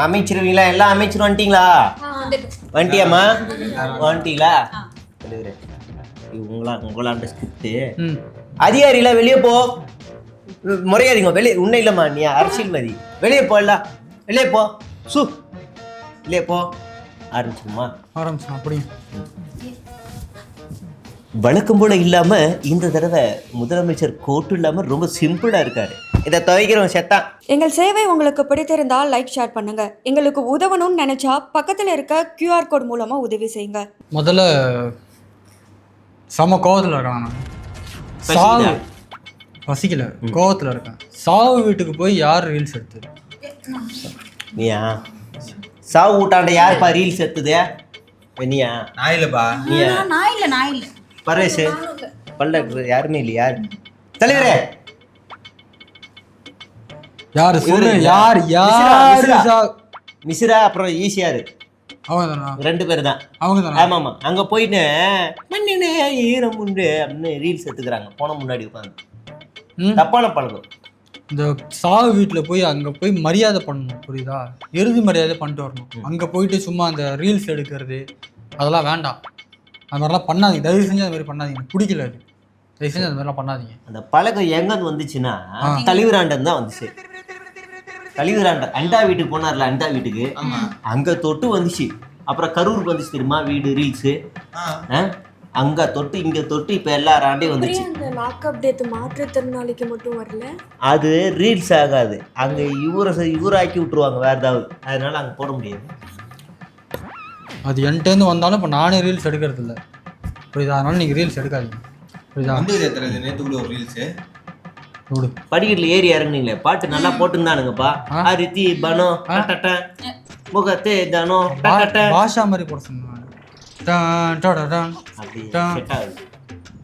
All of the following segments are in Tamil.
அமைச்சிருவீங்களா? எல்லாம் அமைச்சர் வந்துட்டீங்களா? வந்துட்டியாம்மா? வந்துட்டீங்களா? உங்களாண்ட ஸ்கிரிப்ட் அதிகாரிலாம் வெளியே போ, முறையாதீங்க வெளியே. உன்ன இல்லைம்மா, நீ அரசியல்வாதி. வெளியே போ, எல்லாம் வெளியே போ. வெளியே போ. ஆரம்பிச்சிருமா? ஆரம்பிச்சிடும். அப்படி வழக்கம் போல இல்லாம இந்த தடவை முதலமைச்சர் கோட்டு இல்லாம ரொம்ப சிம்பிளா இருக்காரு. இதை துவைக்கிறோம் செத்தா. எங்கள் சேவை உங்களுக்கு பிடித்திருந்தால் லைக் ஷேர் பண்ணுங்க. எங்களுக்கு உதவணும்னு நினைச்சா பக்கத்துல இருக்க QR கோட் மூலமா உதவி செய்யுங்க. முதல்ல செம கோவத்தில் இருக்கான் நான். சாவு பசிக்கல, கோவத்தில் இருக்கேன். சாவு வீட்டுக்கு போய் யார் ரீல்ஸ் எடுத்தது? நீயா? சாவு ஊட்டாண்ட யாருப்பா ரீல்ஸ் எடுத்தது? நீயா? நான் இல்லப்பா. நீயா? நான் இல்ல பரேஷ் பல்ல யாருமே இல்லையா? தலைவரே யாரு சொல்லு? யார் யார்? மிஸ்ரா அப்புறம் ஈஸியாரு, அவங்க தானா? 2 பேர் தான். அவங்க தானா? ஆமாமா. அங்க போயிட்டு மண்ணினே ஈரம் உண்டு அப்படின்னு ரீல்ஸ் எடுத்துக்கிறாங்க. போன முன்னாடி உட்காந்து தப்பான பழக்கம். இந்த சாவு வீட்டில் போய் அங்கே போய் மரியாதை பண்ணணும், புரியுதா? இறுதி மரியாதை பண்ணிட்டு வரணும். அங்கே போயிட்டு சும்மா அந்த ரீல்ஸ் எடுக்கிறது அதெல்லாம் வேண்டாம். அது மாதிரிலாம் பண்ணாதீங்க, தயவு செஞ்சு அது மாதிரி பண்ணாதீங்க. பிடிக்கல அது, தயவு செஞ்சு அது மாதிரிலாம் பண்ணாதீங்க. அந்த பழக்கம் எங்கன்னு வந்துச்சுன்னா தலைவராண்டன் தான் வந்துச்சு. தலைவராண்ட அண்டா வீட்டுக்கு போனார்ல, அண்டா வீட்டுக்கு அங்க தொட்டு வந்துச்சு. அப்புறம் கரூருக்கு வந்துச்சு தெரியுமா வீடு ரீல்ஸு. அங்க தொட்டு இங்க தொட்டு இப்ப எல்லாராண்டையும் வந்துச்சு. அந்த லாக்அப் டேட் மாற்றுத்திறனாளிக்கு மட்டும் வரல, அது ரீல்ஸ் ஆகாது. அங்க இவராக்கி விட்டுருவாங்க வேற ஏதாவது. அதனால அங்க போட முடியாது. அது என்கிட்டேருந்து வந்தாலும் இப்போ நானே ரீல்ஸ் எடுக்கிறது இல்லை, புரியுதா? அதனால நீங்கள் ரீல்ஸ் எடுக்காதீங்க, புரியுதா? நேற்று கூட ஒரு ரீல்ஸு படிக்கட்டுல ஏறி இறங்குனீங்களே, பாட்டு நல்லா போட்டுருந்தானுங்கப்பா. அரித்தி பனோ முகத்தே தானோ பாஷா மாதிரி போட சொன்னாங்க.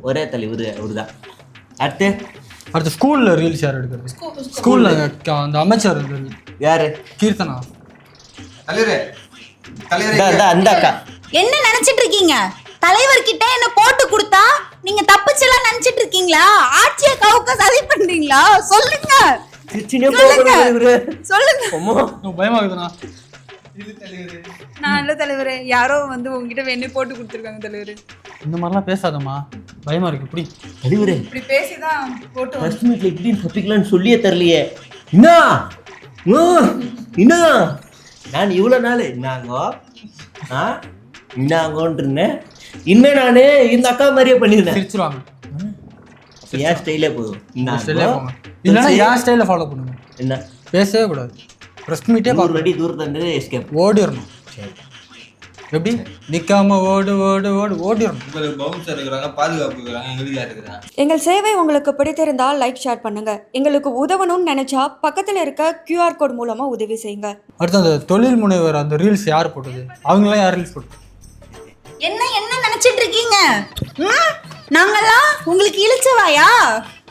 ஒரே தலைவர் அவருதான். அடுத்து ஸ்கூல்ல ரீல்ஸ் யார் எடுக்கிறது? ஸ்கூல்ல அந்த அமைச்சர் யாரு? கீர்த்தனா. அந்த அக்கா என்ன நினைச்சிட்டு இருக்கீங்க? தலைவர்கிட்ட என்ன போட்டு கொடுத்தா நீங்க தப்பிச்செல்லாம் நினைச்சிட்டு இருக்கீங்களா? ஆட்சியை கவுக்க சதி பண்றீங்களா? சொல்லுங்க சொல்லுங்க. பயமாகுதுண்ணா. நான் இல்ல தலைவரே, யாரோ வந்து உங்ககிட்ட வேணும் போட்டு கொடுத்துருக்காங்க தலைவரே. இந்த மாதிரிலாம் பேசாதம்மா, பயமா இருக்கு. இப்படி தலைவரே இப்படி பேசிதான் போட்டு ஃபர்ஸ்ட் மீட்ல இப்படி தப்பிக்கலாம்னு சொல்லியே தரலையே. என்ன நான் இவ்வளவு நாள் இன்னாங்கோன்னு இனிமே நானு இந்த அக்கா மாதிரியே பண்ணிருந்தேன். சிரிச்சிருவாங்க. என் ஸ்டைலே போதும். இல்லைன்னா என் ஸ்டைல ஃபாலோ பண்ணுங்க. என்ன பேசவே கூடாது. பிரஸ் மீட்டே ரெடி தூரத்து எஸ்கேப் ஓடிடணும். எப்படி நிக்காம ஓடு ஓடு ஓடு ஓடிடணும். உங்களுக்கு பவுன்சர் இருக்கிறாங்க, பாதுகாப்பு இருக்கிறாங்க, எங்களுக்கு இருக்கிறாங்க. எங்கள் சேவை உங்களுக்கு பிடித்திருந்தால் லைக் ஷேர் பண்ணுங்க. எங்களுக்கு உதவணும்னு நினைச்சா பக்கத்துல இருக்க QR கோட் மூலமா உதவி செய்யுங்க. அடுத்து அந்த தொழில் முனைவர் அந்த ரீல்ஸ் யார் போட்டது? அவங்களாம் யார் ரீல்ஸ் போட்டது? என்ன நினைச்சிட்டு இருக்கீங்க? நாங்கெல்லாம் உங்களுக்கு இழுச்சவாயா?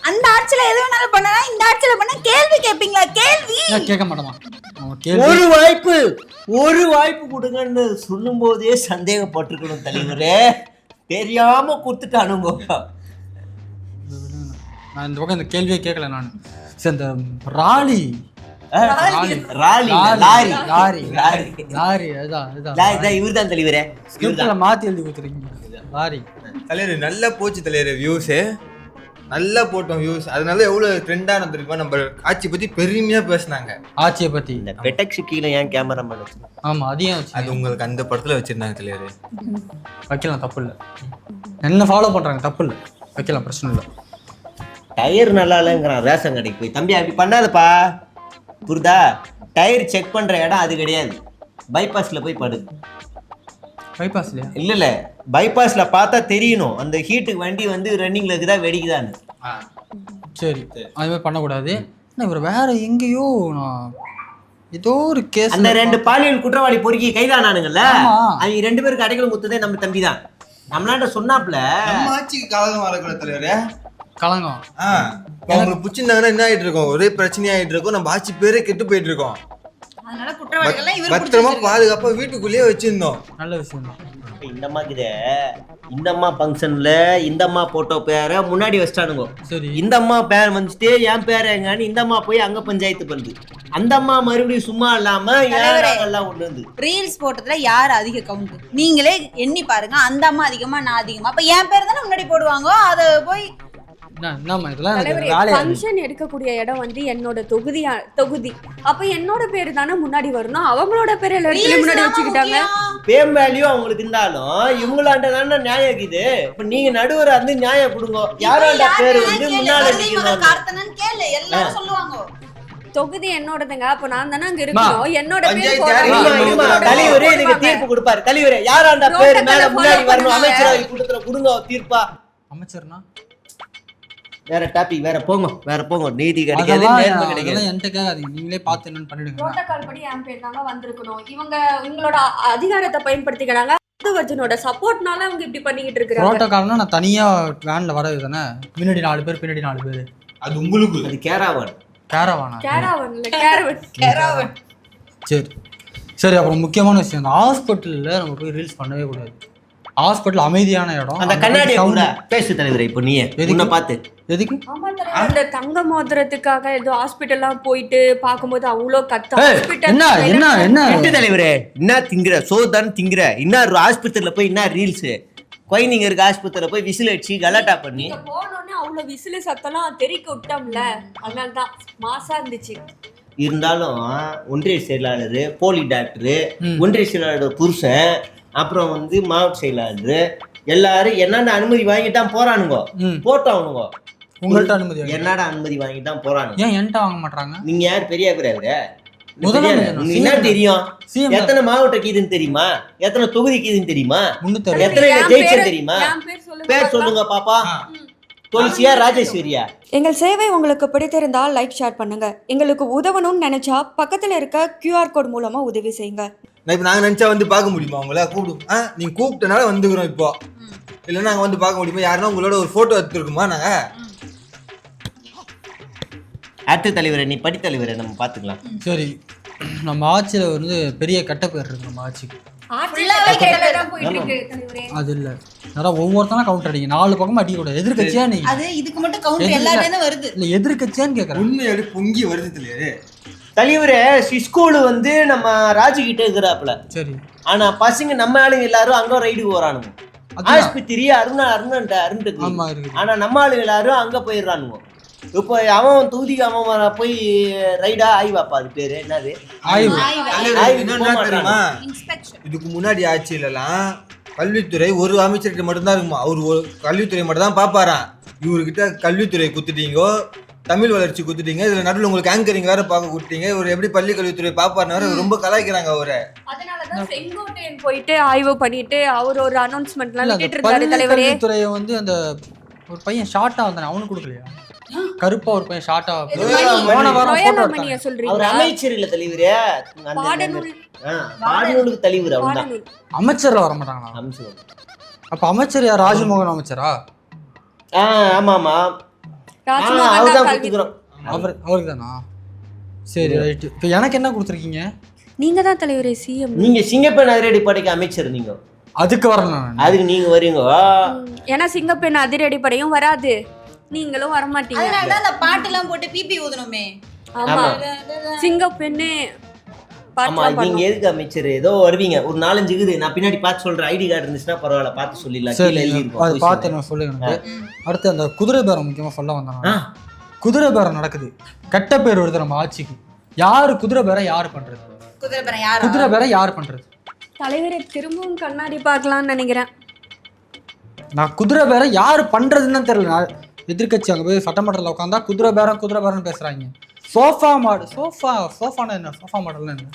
அந்த ஆட்சியில எது வேணாலும் பண்ணனா இந்த ஆட்சியில பண்ண கேள்வி கேட்பீங்களா? கேள்வி கேட்க மாட்டோமா? ஒரு வாய்ப்பு கொடுங்கன்னு சொல்லும் போதே சந்தேகப்பட்டிருக்கணும் தலைவரே. தெரியாம கொடுத்துட்டானுங்க. நான் இந்த பக்கம் இந்த கேள்வியே கேட்கல. நான் இந்த ராலி இவர்தான் தலைவரே. மாத்தி எழுதி கொடுத்துருக்கீங்க. லாரி தலைவர் நல்லா போச்சு தலைவர். வியூஸு நல்லா போட்டோம் வியூஸ். அதனால எவ்வளவு ட்ரெண்டான தெரியுமா? நம்ம ஆட்சி பத்தி பெருமையா பேசினாங்க. ஆட்சியை பத்தி இந்த பெட்டக்ஸ் கீழே ஏன் கேமராமேன் வச்சு? ஆமா அதையும் அது உங்களுக்கு அந்த படத்துல வச்சிருந்தாங்க தலைவர். வைக்கலாம், தப்பு இல்லை. என்ன ஃபாலோ பண்றாங்க, தப்பு இல்லை, வைக்கலாம், பிரச்சனை இல்லை. டயர் நல்லா இல்லைங்கிறான் ரேஷன் கடைக்கு போய். தம்பி அப்படி பண்ணாதப்பா, புரிதா? டயர் செக் பண்ற இடம் அது கிடையாது. பைபாஸ்ல போய் படு. பைபாஸ்லையா? இல்ல பைபாஸ்ல பார்த்தா தெரியணும் அந்த ஹீட்டுக்கு வண்டி வந்து ரன்னிங்ல இருக்குதா வெடிக்குதான்னு. சரி, அது மாதிரி பண்ணக்கூடாது. இவர் வேற எங்கேயோ நான் ஏதோ ஒரு கேஸ், அந்த 2 பாலியல் குற்றவாளி பொறுக்கி கைதானானுங்கல்ல, அவங்க 2 பேருக்கு அடைக்கலம் கொடுத்ததே நம்ம தம்பி தான். நம்மளாண்ட சொன்னாப்ல நம்ம ஆட்சிக்கு கலகம் வரக்கூடாது தலைவரே. கலங்கம் அவங்களுக்கு பிடிச்சிருந்தாங்கன்னா என்ன ஆயிட்டு இருக்கோம்? ஒரே பிரச்சனை ஆயிட்டு இருக்கும். நம்ம ஆட்சி பேரே கெட்டு போயிட்டு இருக்கோம். அதனால குற்றவாளிகள் பத்திரமா பாதுகாப்பா வீட்டுக்குள்ளேயே வச்சிருந்தோம். நல்ல விஷயம் தான். இந்த அம்மா ஃபங்க்ஷன்ல இந்த அம்மா போட்டோ பேரை முன்னாடி வச்சிட்டானுங்க. சரி, இந்த அம்மா பேர் வந்துட்டு என் பேர் எங்கன்னு இந்த அம்மா போய் அங்க பஞ்சாயத்து பண்ணுது. அந்த அம்மா மறுபடியும் சும்மா இல்லாம எல்லாம் ஒண்ணு வந்து ரீல்ஸ் போட்டதுல யார் அதிக கவுண்ட் நீங்களே எண்ணி பாருங்க. அந்த அம்மா அதிகமா நான் அதிகமா. அப்ப என் பேர் தானே முன்னாடி போடுவாங்க. அதை போய் என்னம்மா இதெல்லாம் எனக்கு தலைவரே, வேலையா ஃபங்க்ஷன் எடுக்கக்கூடிய இடம் வந்து என்னோட தொகுதி. அப்ப என்னோட பேரு தானே முன்னாடி வரணும். அவங்களோட பேர் எல்லா இடத்துலயும் முன்னாடி வச்சுக்கிட்டாங்க. பேம் வேல்யூ அவங்களுக்கு இருந்தாலும் இவங்களாண்ட தானே நியாயம் இருக்குது. இப்ப நீங்க நடுவர் வந்து நியாயம் கொடுங்க. யாரோட பேரு வந்து முன்னாடி கார்த்தனன் கேளு எல்லாரும் சொல்லுவாங்க. தொகுதி என்னோடதுங்க. அப்ப நான் தானே அங்க இருக்கணும். என்னோட பேர் தலைவரே எனக்கு தீர்ப்பு கொடுப்பாரு. தலைவரே யாராண்ட பேரு மேல முன்னாடி வரணும். அமைச்சரவை கூட்டத்துல கொடுங்க தீர்ப்பா. அமைச்சர்னா வேற டாபிக், வேற போங்க. நீதி கிடைக்காது, நேர்மை கிடைக்காது. என்கிட்ட கேட்காதீங்க, நீங்களே பார்த்து என்னன்னு பண்ணிடுங்க. புரோட்டோகால் படி என் பேர் தாங்க வந்திருக்கணும். இவங்களோட அதிகாரத்தை பயன்படுத்திக்கிறாங்க. அர்ஜுனோட சப்போர்ட்னால அவங்க இப்படி பண்ணிக்கிட்டு இருக்காங்க. புரோட்டோகால்னா நான் தனியா வேன்ல வரது தானே, முன்னாடி 4 பேர் பின்னாடி 4 பேர். அது உங்களுக்கு அது கேராவன். சரி அப்புறம் முக்கியமான விஷயம், இந்த ஹாஸ்பிட்டல்ல நம்ம போய் ரீல்ஸ் பண்ணவே கூடாது. ஹாஸ்பிட்டல் அமைதியான இடம். அந்த கண்ணாடி கூட பேசு தலைவரே. இப்போ நீ என்ன பார்த்து எதுக்கு அந்த தங்க மோதிரத்துக்காக ஏதோ ஹாஸ்பிட்டல்லாம் போயிட்டு பாக்கும்போது அவ்வளோ என்ன தலைவரே என்ன திங்குற சோதான் திங்குற இன்னும் ஆஸ்பத்திரியில போய் என்ன ரீல்ஸ் குழந்தைங்க இருக்க ஆஸ்பத்திரியில போய் விசில் அடிச்சு கலாட்டா பண்ணி போனோடனே அவ்வளோ விசில் சத்தம்லாம் தெறிக்க விட்டோம்ல. அதனால்தான் மாசா இருந்துச்சு. இருந்தாலும் ஒன்றிய செயலாளர், போலி டாக்டரு, ஒன்றிய செயலாளர் புருஷன், அப்புறம் வந்து மாவட்ட செயலாளர் எல்லாரும் என்னென்ன அனுமதி வாங்கிட்டான் போறானுங்க. போட்டவனுங்க உங்கள்ட்ட அனுமதி என்னடா அனுமதி வாங்கிட்டான் போறானுங்க. ஏன் என்கிட்ட வாங்க மாட்டாங்க? நீங்க யாரு பெரிய என்ன தெரியும்? எத்தனை மாவட்ட கீதுன்னு தெரியுமா? எத்தனை தொகுதி கீதுன்னு தெரியுமா? எத்தனை ஜெயிச்ச தெரியுமா? பேர் சொல்லுங்க பாப்பா. துளசியா ராஜேஸ்வரியா? எங்கள் சேவை உங்களுக்கு பிடித்திருந்தால் லைக் ஷேர் பண்ணுங்க. எங்களுக்கு உதவணும்னு நினைச்சா பக்கத்துல இருக்க QR கோட் மூலமா உதவி செய்யுங்க. இப்போ நாங்கள் நினச்சா வந்து பார்க்க முடியுமா? உங்களா கூப்பிடும் நீங்கள் கூப்பிட்டனால வந்துக்கிறோம். இப்போ இல்லைன்னா நாங்கள் வந்து பார்க்க முடியுமா? யாருன்னா உங்களோட ஒரு ஃபோட்டோ எடுத்துருக்குமா? நாங்கள் அடுத்த தலைவரை நீ படி தலைவரை நம்ம பார்த்துக்கலாம். சரி, நம்ம ஆட்சியில் வந்து பெரிய கெட்ட பேர் இருக்கு. நம்ம ஆட்சிக்கு அது இல்லை, அதான் ஒவ்வொருத்தனா கவுண்டர் அடிங்க. 4 பக்கமும் அடிக்கூடாது. எதிர்கட்சியா நீங்க அது இதுக்கு மட்டும் கவுண்டர் எல்லாரும் வருது. இல்லை எதிர்கட்சியான்னு கேட்குறேன். உண்மையோட பொங்கி வருது தலைவரே. தலைவரே ஸ்கூலு வந்து நம்ம ராஜுகிட்ட இருக்கிறாப்புல. சரி, ஆனா பசங்க நம்ம ஆளுங்க எல்லாரும் அங்க ரைடு போறானுங்க. ஆஸ்பத்திரி அருண் ஆனா நம்ம ஆளுங்க எல்லாரும் அங்க போயிடுறானுங்க. இப்போ அவன் தூதிக்கு அவன் போய் ரைடா ஆய்வாப்பா. அது பேரு என்னது? தெரியுமா? இதுக்கு முன்னாடி ஆட்சியிலலாம் கல்வித்துறை ஒரு அமைச்சர்கிட்ட மட்டும்தான் இருக்குமா. அவர் ஒரு கல்வித்துறை மட்டும் தான் பாப்பாராம். இவர்கிட்ட கல்வித்துறை குத்துட்டீங்கோ, தமிழ் வளர்ச்சி குத்துட்டீங்க, இதுல நடுவில் உங்களுக்கு ஆங்கரிங் வேற பார்க்க கொடுத்தீங்க. இவர் எப்படி பள்ளி கல்வித்துறை பாப்பாருன்னு ரொம்ப கலாய்க்கிறாங்க அவரை. அதனாலதான் செங்கோட்டையன் போயிட்டு ஆய்வு பண்ணிட்டு அவர் ஒரு அனௌன்ஸ்மெண்ட்லாம் விட்டுட்டு இருக்காரு. தலைவரே கல்வித்துறையை வந்து அந்த ஒரு பையன் ஷார்ட்டா வந்தானே அவனுக்கு கொடுக்கலையா? கருப்பா ஒரு பையன் ஷார்ட்டா போன வாரம் போட்டோ எடுத்தாங்க. அவர் அமைச்சர் இல்ல தலைவரே, பாடநூலுக்கு தலைவர். அவன்தான் அமைச்சர்ல வர மாட்டாங்களா? அமைச்சர். அப்ப அமைச்சர் யார்? ராஜமோகன் அமைச்சரா? ஆமா ஆமா அவர்தான் கொடுத்துக்கிறோம். அவருக்கு தானா? சரி ரைட். இப்போ எனக்கு என்ன கொடுத்துருக்கீங்க? நீங்க தான் தலைவரே சிஎம். நீங்க சிங்கப்பெண் அதிரடிப்படைக்கு அமைச்சர். நீங்க அதுக்கு வரணும். அதுக்கு நீங்க வரீங்க. ஏன்னா சிங்கப்பெண் அதிரடிப்படையும் வராது, நீங்களும் வர மாட்டீங்க. அதனாலதான் அந்த பாட்டெல்லாம் போட்டு பிபி ஊதணுமே. ஆமா, சிங்கப்பெண்ணு. ஆமா, நீங்க எதுக்கு அமைச்சர்? ஏதோ வருவீங்க, ஒரு 4-5 இருக்குது. நான் பின்னாடி பார்த்து சொல்றேன். ஐடி கார்டு இருந்துச்சுன்னா பரவாயில்ல, பார்த்து சொல்லிடலாம். கீழே எழுதிருக்கோம், அது பார்த்து நான் சொல்லுங்க. அடுத்து அந்த குதிரை பேரம் முக்கியமா சொல்ல வந்தாங்க. குதிரை பேரம் நடக்குது. கெட்ட பேர் வருது நம்ம ஆட்சிக்கு. யாரு குதிரை பேரம் யாரு பண்றது? குதிரை பேரம் யாரு பண்றது? தலைவரை திரும்பவும் கண்ணாடி பார்க்கலாம்னு நினைக்கிறேன். நான் குதிரை பேரம் யாரு பண்றதுன்னு தெரியல. நான் எதிர்கட்சி அங்க போய் சட்டமன்றத்தில் உட்காந்தா குதிரை பேரம் பேசுறாங்க. சோஃபா மாடல் சோஃபானா என்ன? சோஃபா மாடல்னா என்ன?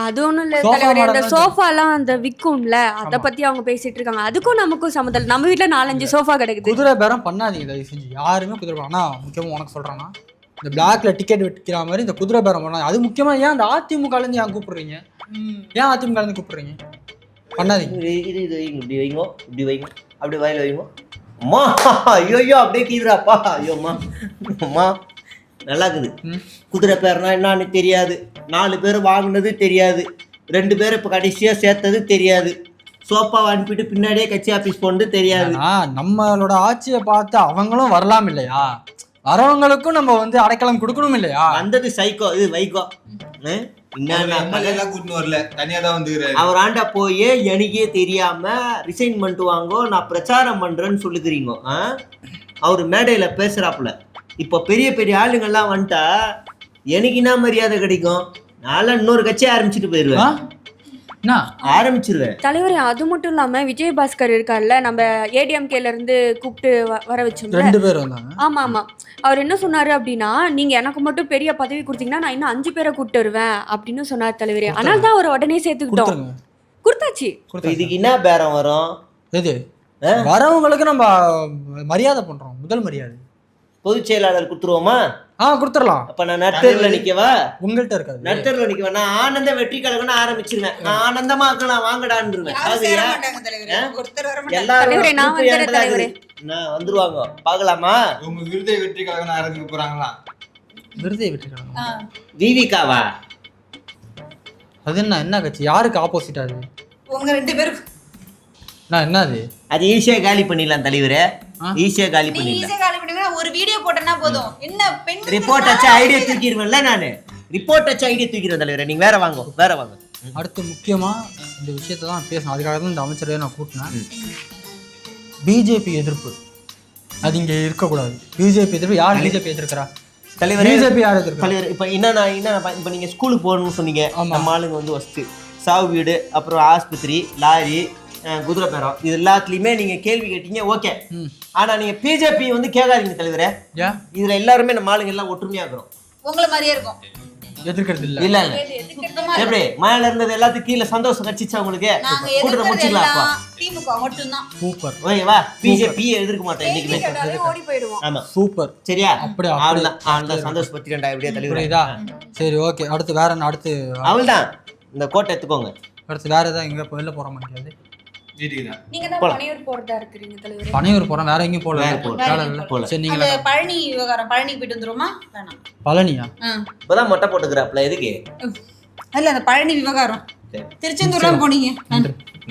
அது ஒண்ணும் இல்ல தலைவரே, அந்த சோஃபாலாம் அந்த விக்கும்ல, அத பத்தி அவங்க பேசிட்டு இருக்காங்க. அதுக்கும் நமக்கும் சம்மந்தம். நம்ம வீட்டுல 4-5 சோஃபா கிடக்குது. குதிரை பேரம் பண்ணாதீங்க தயவு செஞ்சு. யாருமே குதிரை பேரம். ஆனா முக்கியமா உனக்கு சொல்றானா, இந்த பிளாக்ல டிக்கெட் விற்கிற மாதிரி இந்த குதிரை பேரம் பண்ணாங்க. அது முக்கியமா ஏன் அந்த அதிமுக இருந்து ஏன் கூப்பிடுறீங்க? ஏன் அதிமுக இருந்து கூப்பிடுறீங்க? பண்ணாதீங்க. இது இப்படி வைங்க, இப்படி வைங்க, அப்படி வாயில வைங்க. அம்மா ஐயோ அப்படியே கீதுறாப்பா. ஐயோம்மா அம்மா நல்லா இருக்குது. குதிரை பேர்னா என்னன்னு தெரியாது. 4 பேர் வாங்கினது தெரியாது. 2 பேர் இப்போ கடைசியாக சேர்த்தது தெரியாது. சோஃபாவை அனுப்பிட்டு பின்னாடியே கட்சி ஆஃபீஸ் போனது தெரியாது. நம்மளோட ஆட்சியை பார்த்து அவங்களும் வரலாம் இல்லையா? வரவங்களுக்கும் நம்ம வந்து அடைக்கலம் கொடுக்கணும் இல்லையா? வந்தது சைக்கோ, இது வைகோ. எம்எல்ஏ எல்லாம் கூட்டின்னு வரல, தனியா தான் வந்துக்கிறாரு. அவர் ஆண்டா போய் எனக்கே தெரியாம ரிசைன் பண்ணிட்டு வாங்கோ, நான் பிரச்சாரம் பண்றேன்னு சொல்லுக்கிறீங்க. அவர் மேடையில பேசுறாப்புல. இப்போ பெரிய பெரிய ஆளுங்கள்லாம் வந்துட்டா எனக்கு என்ன மரியாதை கிடைக்கும்? நான் இன்னொரு கட்சி ஆரம்பிச்சுட்டு போயிடுவேன். என்ன ஆரம்பிச்சிருவேன் தலைவரே. அது மட்டும் இல்லாம விஜயபாஸ்கர் இருக்கார்ல, நம்ம ஏடிஎம்கேல இருந்து கூப்பிட்டு வர வச்சோம்ல. 2 பேர் வந்தாங்க. ஆமா ஆமா. அவர் என்ன சொன்னாரு அப்படின்னா, நீங்க எனக்கு மட்டும் பெரிய பதவி கொடுத்தீங்கன்னா நான் இன்னும் 5 பேரை கூப்பிட்டு வருவேன் அப்படின்னு சொன்னார் தலைவரே. அதனால தான் அவர் உடனே சேர்த்துக்கிட்டோம். கொடுத்துருங்க. கொடுத்தாச்சு. இதுக்கு என்ன பேரம் வரும்? எது வரவங்களுக்கு நம்ம மரியாதை பண்றோம், முதல் மரியாதை. பொதுச் செயலாளர் கொடுத்துருவோமா? கொடுத்துடலாம். அப்ப நான் நடுத்தருல நிக்கவா? உங்கள்கிட்ட இருக்காது. நடுத்தருல நிக்கவா? நான் ஆனந்த வெற்றி கழகம்னு ஆரம்பிச்சிருவேன். நான் ஆனந்தமா இருக்கலாம், வாங்கடான்ருவேன். தலைவரே, நான் வந்துடுறேன் தலைவரே. நான் வந்துருவாங்க, பாக்கலாமா? உங்க விருதை வெற்றி கழகம் ஆரம்பிக்க போறாங்களாம். விருதை விட்டுக்கலாம். விவிகாவா? அது என்ன கட்சி? யாருக்கு ஆப்போசிட் அது? உங்க 2 பேருக்கு நான் என்னது? அது ஈஸியா காலி பண்ணிடலாம் தலைவரே. ஈஸியா காலி பண்ணிடலாம். ஈஸியா காலி பண்ணுவீங்க. ஒரு வீடியோ போட்டனா போதும். என்ன பெண் ரிப்போர்ட் அச்சா ஐடியா தூக்கிடுவேன்ல நானு. ரிப்போர்ட் அச்சா ஐடியா தூக்கிடுவேன் தலைவரே. நீங்க வேற வாங்க, வேற வாங்க. அடுத்து முக்கியமா இந்த விஷயத்தை தான் பேசணும். அதுக்காக தான் இந்த அமைச்சரையே நான் கூட்டினேன். பிஜேபி எதிர்ப்பு அது இங்க இருக்கக்கூடாது. பிஜேபி எதிர்ப்பு யார் பிஜேபி எதிர்க்கிறா? தலைவரே, பிஜேபி யார் எதிர்க்கிறா? தலைவர் இப்ப என்ன இப்ப நீங்க ஸ்கூலுக்கு போகணும்னு சொன்னீங்க. நம்ம ஆளுங்க வந்து ஃபர்ஸ்ட் சாவு வீடு, அப்புறம் ஆஸ்பத்திரி, லாரி, குதிரை பேரம், இது எல்லாத்துலயுமே நீங்க கேள்வி கேட்டீங்க. ஓகே. ஆனா நீங்க பிஜேபி வந்து கேட்காதீங்க தலைவரே. இதுல எல்லாருமே நம்ம ஆளுங்க எல்லாம் ஒற்றுமையா இருக்கிறோம். உங்களை மாதிரியே இருக்கும். எதிர்க்கிறது இல்ல. இல்ல எப்படி மேல இருந்தது எல்லாத்துக்கும் கீழே சந்தோஷம் கட்சிச்சா உங்களுக்கு? நாங்க கூட்டத்தை முடிச்சுக்கலாம். திமுக மட்டும்தான். சூப்பர். ஓகேவா? பிஜேபி எதிர்க்க மாட்டேன் இன்னைக்குமே. ஓடி போயிடுவோம். ஆமா, சூப்பர். சரியா? அப்படியே அவள்தான் சந்தோஷப்பட்டுட்டா எப்படியா தலைவர். புரியுதா? சரி, ஓகே. அடுத்து வேற என்ன? அடுத்து அவள்தான் இந்த கோட்டை எடுத்துக்கோங்க. அடுத்து வேற ஏதாவது எங்க வெளில போற மாட்டேங்குது. நீங்க தான் பனையூர் போறதா இருக்கீங்க தலைவரே. பனையூர் போறோம், வேற எங்கேயும் போல. போல. சரி, நீங்க அந்த பழனி விவகாரம், பழனி போயிட்டு வந்துருமா? வேணாம். பழனியா? இப்பதான் மொட்டை போட்டுக்கிறாப்ல, எதுக்கு? இல்ல அந்த பழனி விவகாரம் திருச்செந்தூர்லாம் போனீங்க.